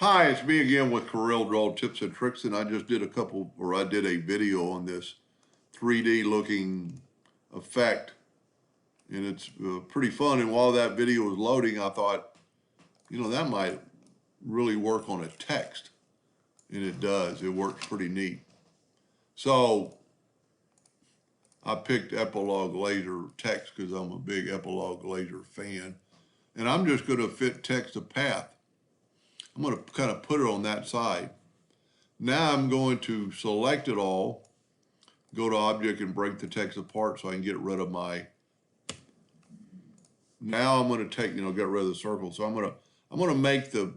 Hi, it's me again with Corel Draw Tips and Tricks, and I just did I did a video on this 3D looking effect, and it's pretty fun. And while that video was loading, I thought, that might really work on a text, and it does. It works pretty neat. So I picked Epilogue Laser text because I'm a big Epilogue Laser fan, and I'm just going to fit text to path. I'm going to kind of put it on that side. Now I'm going to select it all, go to Object and break the text apart so I can get rid of now I'm going to take, get rid of the circle. So I'm going to make the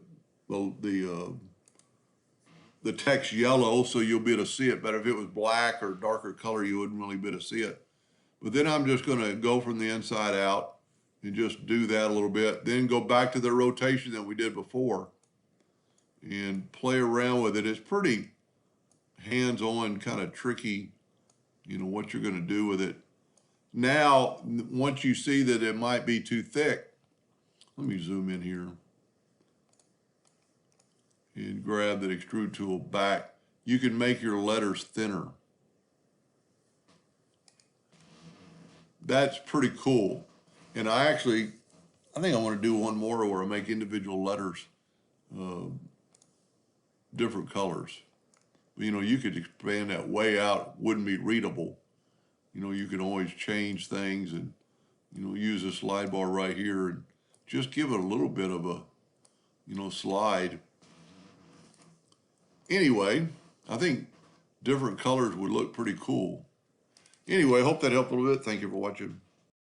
text yellow so you'll be able to see it. But if it was black or darker color, you wouldn't really be able to see it. But then I'm just going to go from the inside out and just do that a little bit. Then go back to the rotation that we did before and play around with it. It's pretty hands-on, kind of tricky, what you're going to do with it. Now, once you see that it might be too thick, let me zoom in here and grab that extrude tool back. You can make your letters thinner. That's pretty cool. And I think I want to do one more where I make individual letters different colors. You could expand that way out, wouldn't be readable. You can always change things and, use the slide bar right here and just give it a little bit of a, slide. Anyway, I think different colors would look pretty cool. Anyway, hope that helped a little bit. Thank you for watching.